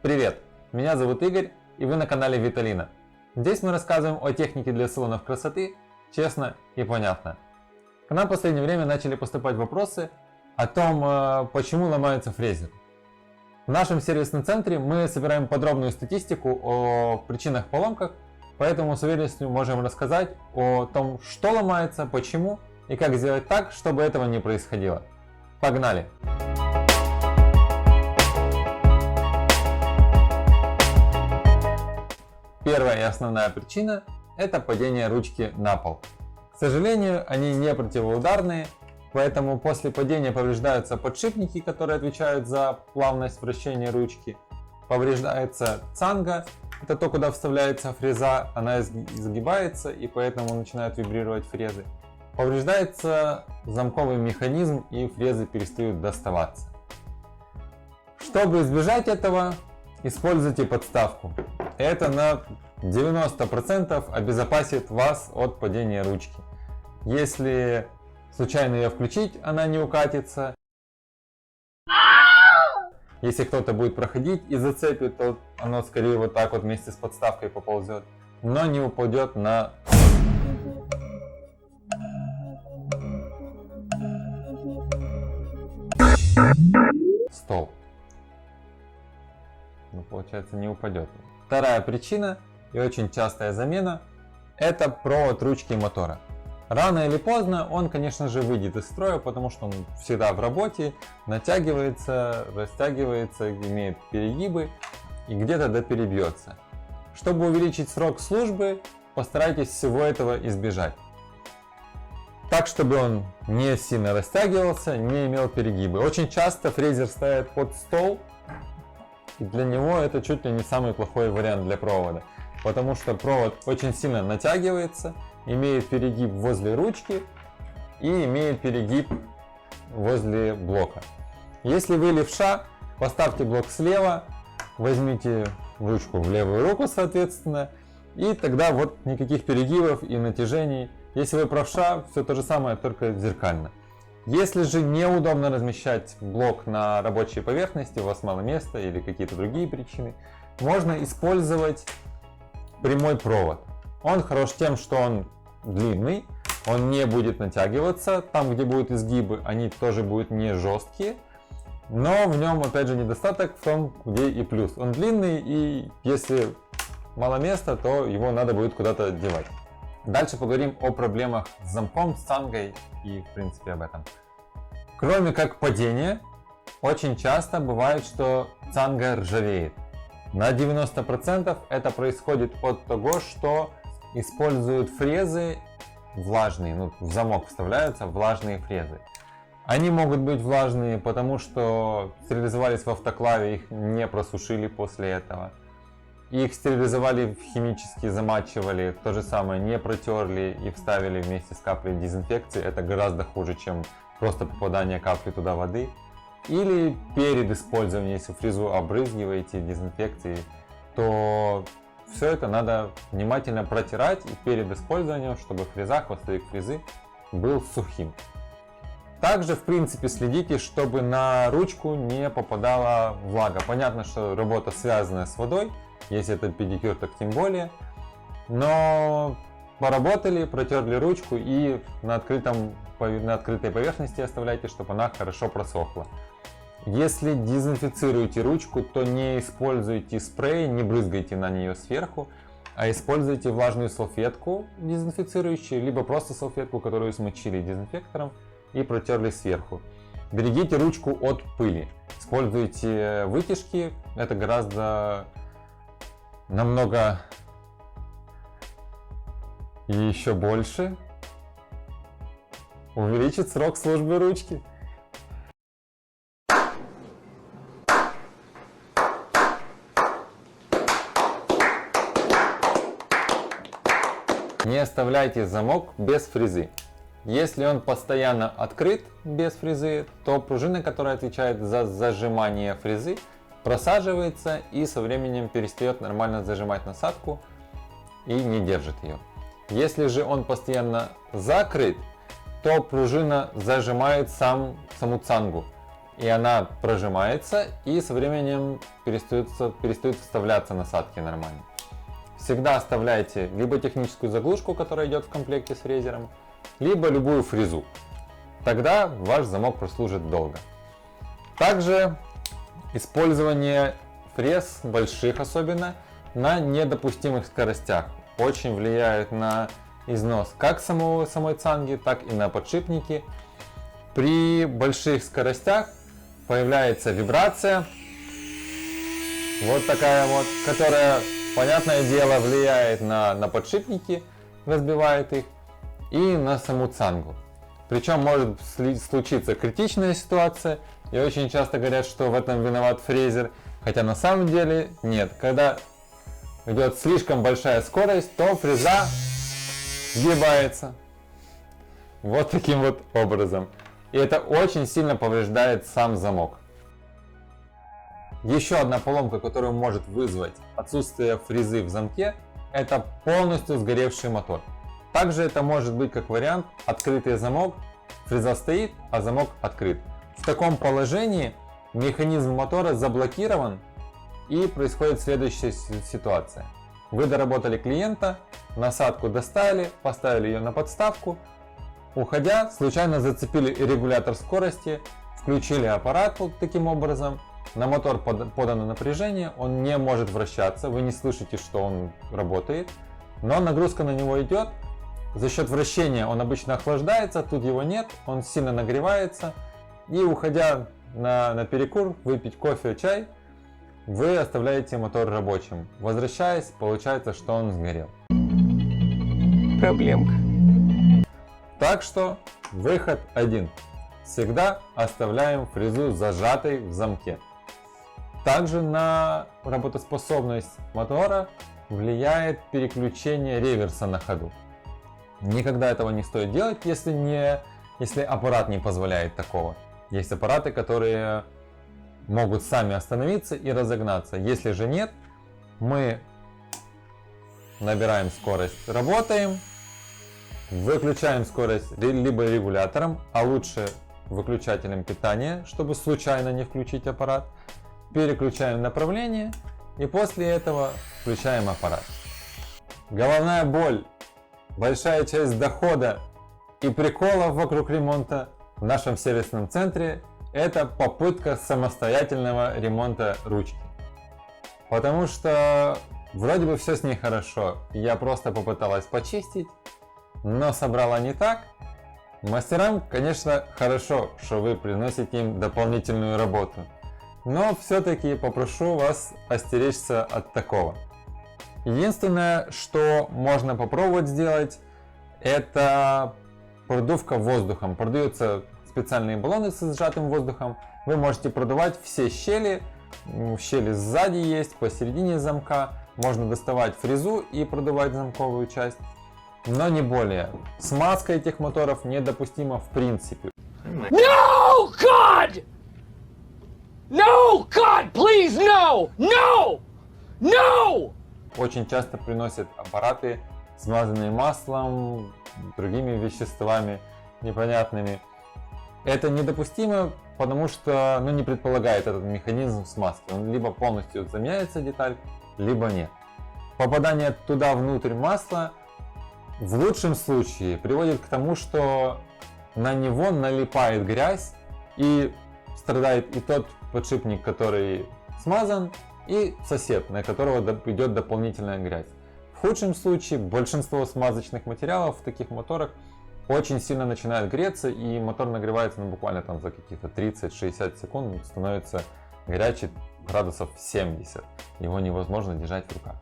Привет! Меня зовут Игорь, и вы на канале Виталина. Здесь мы рассказываем о технике для салонов красоты, честно и понятно. К нам в последнее время начали поступать вопросы о том, почему ломаются фрезеры. В нашем сервисном центре мы собираем подробную статистику о причинах поломках, поэтому с уверенностью можем рассказать о том, что ломается, почему и как сделать так, чтобы этого не происходило. Погнали! Первая и основная причина – это падение ручки на пол. К сожалению, они не противоударные, поэтому после падения повреждаются подшипники, которые отвечают за плавность вращения ручки. Повреждается цанга, это то, куда вставляется фреза, она изгибается и поэтому начинают вибрировать фрезы. Повреждается замковый механизм и фрезы перестают доставаться. Чтобы избежать этого, используйте подставку. Это на 90% обезопасит вас от падения ручки. Если случайно ее включить, она не укатится. Если кто-то будет проходить и зацепит, то оно скорее вот так вот вместе с подставкой поползет, но не упадет на стол. Ну, получается, не упадет. Вторая причина и очень частая замена – это провод ручки мотора. Рано или поздно он, конечно же, выйдет из строя, потому что он всегда в работе, натягивается, растягивается, имеет перегибы и где-то доперебьется. Чтобы увеличить срок службы, постарайтесь всего этого избежать. Так, чтобы он не сильно растягивался, не имел перегибы. Очень часто фрезер ставят под стол, и для него это чуть ли не самый плохой вариант для провода, потому что провод очень сильно натягивается, имеет перегиб возле ручки и имеет перегиб возле блока. Если вы левша, поставьте блок слева, возьмите ручку в левую руку, соответственно, и тогда вот никаких перегибов и натяжений. Если вы правша, все то же самое, только зеркально. Если же неудобно размещать блок на рабочей поверхности, у вас мало места или какие-то другие причины, можно использовать прямой провод. Он хорош тем, что он длинный, он не будет натягиваться, там где будут изгибы, они тоже будут не жесткие, но в нем опять же недостаток в том, где и плюс. Он длинный, и если мало места, то его надо будет куда-то девать. Дальше поговорим о проблемах с замком, с цангой и в принципе об этом. Кроме как падения, очень часто бывает, что цанга ржавеет. На 90% это происходит от того, что используют фрезы влажные, в замок вставляются влажные фрезы. Они могут быть влажные, потому что стерилизовались в автоклаве, их не просушили после этого. Их стерилизовали, химически замачивали, то же самое не протерли и вставили вместе с каплей дезинфекции. Это гораздо хуже, чем просто попадание капли туда воды. Или перед использованием, если фрезу обрызгиваете дезинфекцией, то все это надо внимательно протирать и перед использованием, чтобы фреза, хвостовик фрезы был сухим. Также, в принципе, следите, чтобы на ручку не попадала влага. Понятно, что работа связана с водой. Если это педикюр, так тем более. Но поработали, протерли ручку и на открытой поверхности оставляйте, чтобы она хорошо просохла. Если дезинфицируете ручку, то не используйте спрей, не брызгайте на нее сверху, а используйте влажную салфетку дезинфицирующую, либо просто салфетку, которую смочили дезинфектором и протерли сверху. Берегите ручку от пыли. Используйте вытяжки, это гораздо намного и еще больше увеличит срок службы ручки. Не оставляйте замок без фрезы. Если он постоянно открыт без фрезы, то пружина, которая отвечает за зажимание фрезы, просаживается и со временем перестает нормально зажимать насадку и не держит ее. Если же он постоянно закрыт, то пружина зажимает саму цангу. и она прожимается, и со временем перестают вставляться насадки нормально. Всегда оставляйте либо техническую заглушку, которая идет в комплекте с фрезером, либо любую фрезу. Тогда ваш замок прослужит долго. Также использование фрез, больших особенно, на недопустимых скоростях очень влияет на износ как самой цанги, так и на подшипники. При больших скоростях появляется вибрация, вот такая вот, которая, понятное дело, влияет на подшипники, разбивает их, и на саму цангу. Причем может случиться критичная ситуация, и очень часто говорят, что в этом виноват фрезер, хотя на самом деле нет. Когда идет слишком большая скорость, то фреза сгибается вот таким вот образом. И это очень сильно повреждает сам замок. Еще одна поломка, которую может вызвать отсутствие фрезы в замке, это полностью сгоревший мотор. Также это может быть как вариант открытый замок, фреза стоит, а замок открыт. В таком положении механизм мотора заблокирован, и происходит следующая ситуация. Вы доработали клиента, насадку достали, поставили ее на подставку, уходя, случайно зацепили регулятор скорости, включили аппарат вот таким образом, на мотор подано напряжение, он не может вращаться, вы не слышите, что он работает, но нагрузка на него идет, за счет вращения он обычно охлаждается, тут его нет, он сильно нагревается, и уходя на перекур, выпить кофе, чай, вы оставляете мотор рабочим. Возвращаясь, получается, что он сгорел. Проблемка. Так что выход один. Всегда оставляем фрезу зажатой в замке. Также на работоспособность мотора влияет переключение реверса на ходу. Никогда этого не стоит делать, если аппарат не позволяет такого. Есть аппараты, которые могут сами остановиться и разогнаться. Если же нет, мы набираем скорость, работаем, выключаем скорость либо регулятором, а лучше выключателем питания, чтобы случайно не включить аппарат. Переключаем направление и после этого включаем аппарат. Головная боль, большая часть дохода и приколов вокруг ремонта в нашем сервисном центре — это попытка самостоятельного ремонта ручки. Потому что вроде бы все с ней хорошо, я просто попыталась почистить, но собрала не так. Мастерам, конечно, хорошо, что вы приносите им дополнительную работу, но все-таки попрошу вас остеречься от такого. Единственное, что можно попробовать сделать, это продувка воздухом. Продаются специальные баллоны с сжатым воздухом. Вы можете продувать все щели. Щели сзади есть, посередине замка. Можно доставать фрезу и продувать замковую часть. Но не более. Смазка этих моторов недопустима в принципе. No, God! No, God, please, no! No! No! Очень часто приносят аппараты, смазанные маслом, другими веществами непонятными. Это недопустимо, потому что не предполагает этот механизм смазки. Он либо полностью заменяется деталь, либо нет. Попадание туда внутрь масла в лучшем случае приводит к тому, что на него налипает грязь, и страдает и тот подшипник, который смазан, и сосед, на которого идет дополнительная грязь. В худшем случае большинство смазочных материалов в таких моторах очень сильно начинает греться, и мотор нагревается буквально за каких-то 30-60 секунд, становится горячий градусов 70. Его невозможно держать в руках.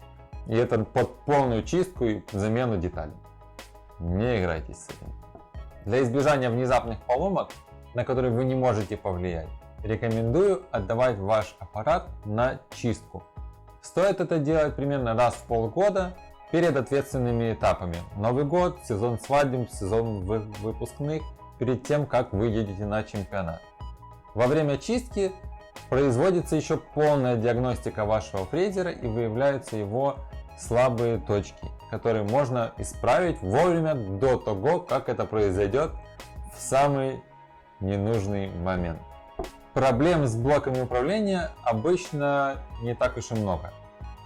И это под полную чистку и замену деталей. Не играйтесь с этим. Для избежания внезапных поломок, на которые вы не можете повлиять, рекомендую отдавать ваш аппарат на чистку. Стоит это делать примерно раз в полгода перед ответственными этапами. Новый год, сезон свадеб, сезон выпускных, перед тем, как вы едете на чемпионат. Во время чистки производится еще полная диагностика вашего фрезера и выявляются его слабые точки, которые можно исправить вовремя до того, как это произойдет в самый ненужный момент. Проблем с блоками управления обычно не так уж и много.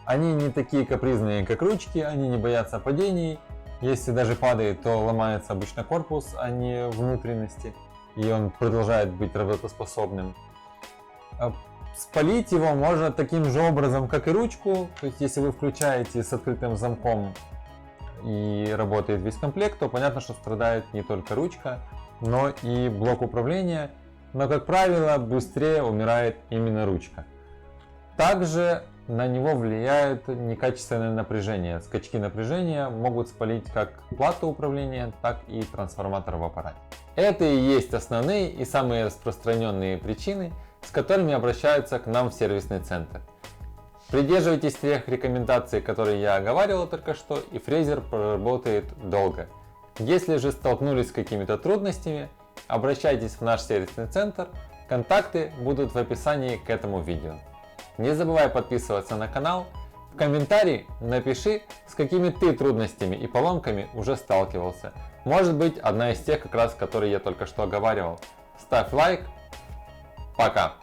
Они не такие капризные, как ручки, они не боятся падений. Если даже падает, то ломается обычно корпус, а не внутренности, и он продолжает быть работоспособным. Спалить его можно таким же образом, как и ручку. То есть, если вы включаете с открытым замком и работает весь комплект, то понятно, что страдает не только ручка, но и блок управления. Но, как правило, быстрее умирает именно ручка. Также на него влияет некачественное напряжение. Скачки напряжения могут спалить как плату управления, так и трансформатор в аппарате. Это и есть основные и самые распространенные причины, с которыми обращаются к нам в сервисный центр. Придерживайтесь тех рекомендаций, которые я оговаривал только что, и фрезер проработает долго. Если же столкнулись с какими-то трудностями, обращайтесь в наш сервисный центр, контакты будут в описании к этому видео. Не забывай подписываться на канал, в комментарии напиши, с какими ты трудностями и поломками уже сталкивался. Может быть, одна из тех, как раз, которые я только что оговаривал. Ставь лайк. Пока!